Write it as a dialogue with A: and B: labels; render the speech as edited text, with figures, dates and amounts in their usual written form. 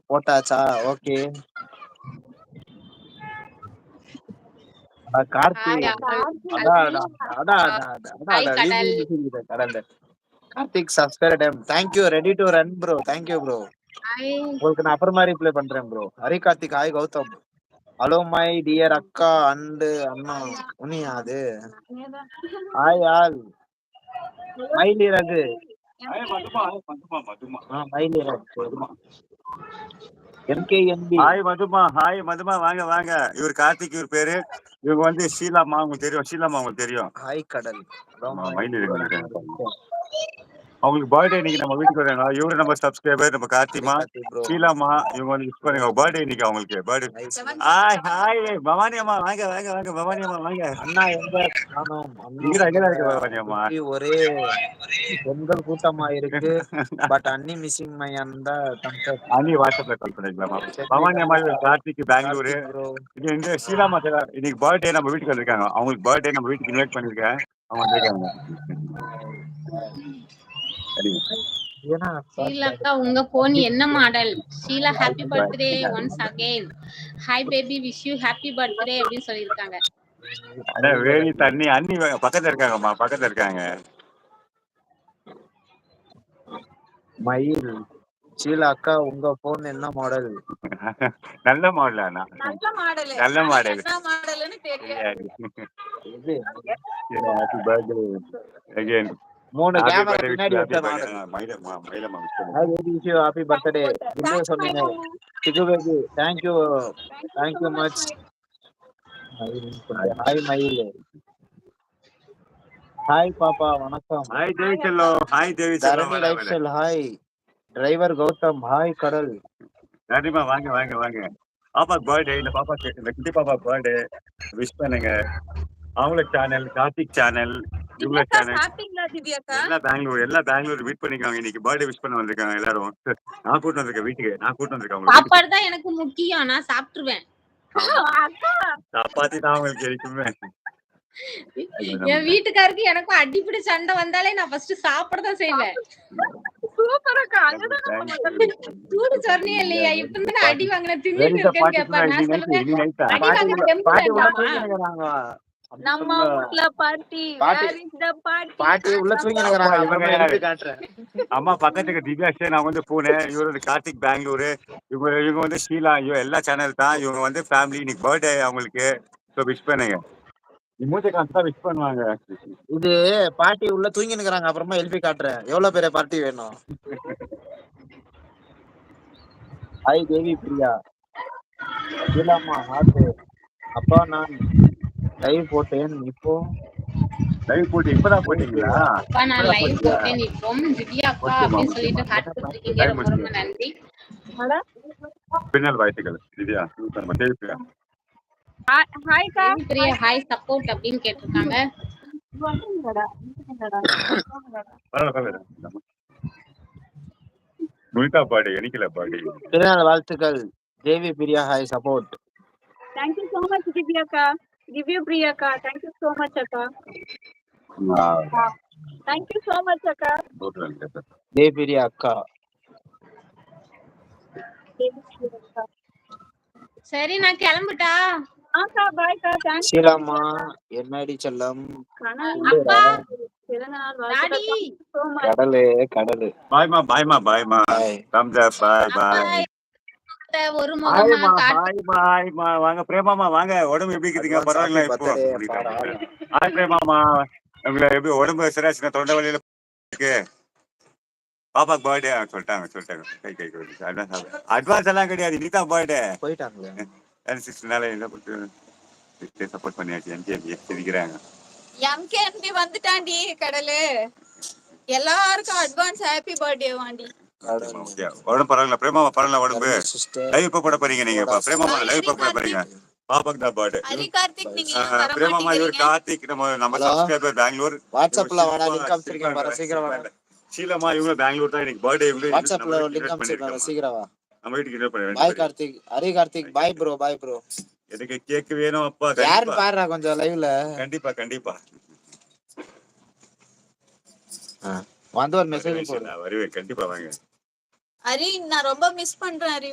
A: போட்டாச்சா? Okay. Karthi. Karthik subscribe. Thank you. Ready to run bro. Thank you bro. உங்களுக்கு நான் அப்புறமா ரிப்ளை பண்றேன் bro. Hari Karthik, hi Gautham. Hello my dear அக்கா அண்ட் அண்ணா. உனியா அது? Hi all. மைலி ரகு. மைலி ரகு. MKNB.
B: ஹாய் மதுமா வாங்க வாங்க. இவர் கார்த்திக், இவர் பேரு. இவங்க வந்து ஷீலாமா, உங்களுக்கு தெரியும்.
A: ஹாய் கடல்.
B: அவங்களுக்கு பர்த்டே இன்னைக்கு நம்ம வீட்டுக்கு வராங்க. இவரு நம்ம சப்ஸ்கிரைபர், நம்ம கார்த்திமா, ஷீலாமா. இவங்க வந்து விஷ் பண்ணுங்க. பர்த்டே இன்னைக்கு அவங்களுக்கு பர்த்டே. ஹாய் பவானி அம்மா வாங்க பவானி அம்மா வாங்க.
A: அண்ணா எங்க காணோம்?
B: இங்கதான் இருக்கு பவானி அம்மா.
A: ஒரே பெண்கள் கூட்டமா இருக்கு. பட் அண்ணி மிஸ்ஸிங் மை அந்த
B: அண்ணி வாட்ஸ்அப்ல கால் பண்ணிக்கலாமா? பவானி அம்மா கார்த்திக் பெங்களூரு. இது இந்த ஷீலாமா இன்னைக்கு பர்த்டே நம்ம வீட்டுக்கு வந்திருக்காங்க. அவங்களுக்கு பர்த்டே நம்ம வீட்டுக்கு இன்வைட் பண்ணிருக்கேன். அவங்க வந்திருக்காங்க.
C: ஷீலாக்கா உங்க போன் என்ன model? Sheela happy birthday once again. Hi baby wish you happy birthday அப்படின்னு சொல்லிருக்காங்க.
B: அட வேணி தண்ணி அண்ணி பக்கத்துல இருக்காங்கம்மா, பக்கத்துல இருக்காங்க.
A: மயில். ஷீலா அக்கா உங்க போன் என்ன மாடல்?
B: நல்ல மாடல் அண்ணா. நல்ல model. Happy birthday again.
A: 3 camera பின்னாடி வச்ச மாடல். Happy birthday. என்ன சொல்லுங்க? சிகு baby thank you much. Hi Mayil. Hi பாப்பா வணக்கம்.
B: ஹாய் தேவி செல்லம். ஹாய் தேவி செல்லம்.
A: Dharani life style hi. Driver Gautham hi கடல்.
B: நன்றிமா, வாங்க. பாப்பா பர்த்டே, இந்த பாப்பா இந்த குட்டி பாப்பா பர்த்டே விஷ் பண்ணுங்க. அவங்கள சேனல் கார்த்திக் சேனல், இவங்க சேனல் எல்லா பெங்களூர் மீட் பண்ணிக்காங்க. இன்னைக்கு பர்த்டே விஷ் பண்ண வந்திருக்காங்க எல்லாரும். நான் கூட்டு வந்திருக்கேன் வீட்டுக்கு.
C: சாப்பாடு தான் எனக்கு முக்கியம். நான் சாப்பிட்டுருவேன்.
B: சப்பாத்தி தான் அவங்களுக்கு கிடைக்குமே.
C: என் வீட்டுக்காருக்கு எனக்கும் அடிப்படை சண்டை வந்தாலே நான் ஃபர்ஸ்ட் சாப்பிட தான் செய்வேன். சூடு சொன்னியே இல்லையா? இப்ப தான் அடி வாங்கின தின்னுட்டு இருக்கேன்னு கேட்பாங்க.
D: நம்ம வீட்ல பாட்டி
A: உள்ள தூங்கி காட்டுறேன்.
B: அம்மா பக்கத்துக்கு திவ்யாஷே, நான் வந்து போனேன். இவரு கார்த்திக் பெங்களூரு. இவங்க வந்து ஷீலா, எல்லா சேனல் தான். இவங்க வந்து ஃபேமிலி. இன்னைக்கு பர்த்டே அவங்களுக்கு. விஷ் பண்ணுங்க. மூச்சை காமிச்சா விஷ் பண்ணுவாங்க.
A: இது பாட்டி உள்ள தூங்கி நிக்கிறாங்க. அப்புறமா எழுப்பி காட்டுறேன். எவ்வளவு பெரிய பார்ட்டி வேணும்? ஹாய் தேவி பிரியா. ஷீலாமா ஹார்ட். அப்பா நான் லைவ் போட்டேன். இப்போ
B: லைவ் போட்டு இப்பதான் போட்டீங்களா?
C: அப்பா நான் லைவ் போட்டேன் இப்போ. திவ்யா அக்கா அப்படின்னு சொல்லிட்டு ஹார்ட் கொடுத்திருக்கீங்க. ரொம்ப நன்றி.
B: பின்னல் வாழ்த்துக்கள் திவ்யா. தேவி பிரியா.
D: ஹாய் கா.
C: பிரியா ஹாய் சப்போர்ட் அப்படின்னு கேட்டிருக்காங்க.
B: முனிதா பாடி எனிக்கல பாடி.
A: பிறநாள் வாழ்த்துக்கள் Devi Priya hi support.
D: Thank you so much Divya அக்கா. திவ்யா பிரியா அக்கா. Thank you so much அக்கா. Thank you so much அக்கா.
A: தேவி பிரியா அக்கா.
C: சரி நான் கிளம்புட்டா.
D: அக்கா பை அக்கா. Thank you.
A: ஷீலாமா என்னடி செல்லம்.
C: அப்பா
D: பிறநாள்
C: டாடி
A: கடலு.
B: பாய்மா. Thumbs up bye.
C: ஒரு முகமா
B: பாய்மா. வாங்க பிரேமாமா வாங்க. உடம்பு எப்படி இருக்குதுங்க? பரவாயில்ல இப்போ. ஹாய் பிரேமாமா. எப்படி உடம்பு சரியாச்சுன்னா? தொண்டை வலியில இருக்கு. பாப்பாக்கு பர்த்டே சொல்லிட்டாங்க. கை அட்வான்ஸ் எல்லாம் கிடையாது. இன்னைக்கு பர்த்டே
A: போயிட்டாங்களே.
B: 6 நாள் என்ன பண்ணிட்டு சப்போர்ட் பண்ணியாச்சு. எம்கேபி சிரிக்கிறாங்க.
D: எம்கேபி வந்துட்டாண்டி கடலு. எல்லாருக்கும் அட்வான்ஸ் ஹாப்பி பர்த்டே வாண்டி.
B: உடம்பு பரவாயில்ல பிரேமாமா? பரவாயில்ல உடம்பு. லைவ் போட போறீங்க நீங்க? பிரேமாமா லைவ் போட போறீங்க. பாப்பாக்கு தான் பர்த்டே.
D: ஹரி கார்த்திக் நீங்க
B: பிரேமாமா இவர் கார்த்திக் நம்ம சப்ஸ்கிரைபர் பெங்களூர்.
A: வாட்ஸ்அப்ல வாடா லிங்க் அனுப்பிச்சிருக்கேன் பாரு சீக்கிரம் வாடா.
B: ஷீலாமா இவங்க பெங்களூர் தான். இன்னைக்கு பர்த்டே இவங்க
A: வாட்ஸ்அப்ல லிங்க் அனுப்பிச்சிருக்கேன் சீக்கிரம் வா.
B: நம்ம வீட்டுக்கு இன்வைட் பண்ணுங்க.
A: Bye Karthik. Hari Karthik bye bro.
B: எனக்கு கேக் வேணும் அப்பா.
A: யாரு பாருடா கொஞ்சம் லைவ்ல.
B: கண்டிப்பா
A: வந்து ஒரு மெசேஜ் போடு.
B: வருவேன் கண்டிப்பா வாங்க.
D: ஹரி நான் ரொம்ப மிஸ் பண்றேன் ஹரி.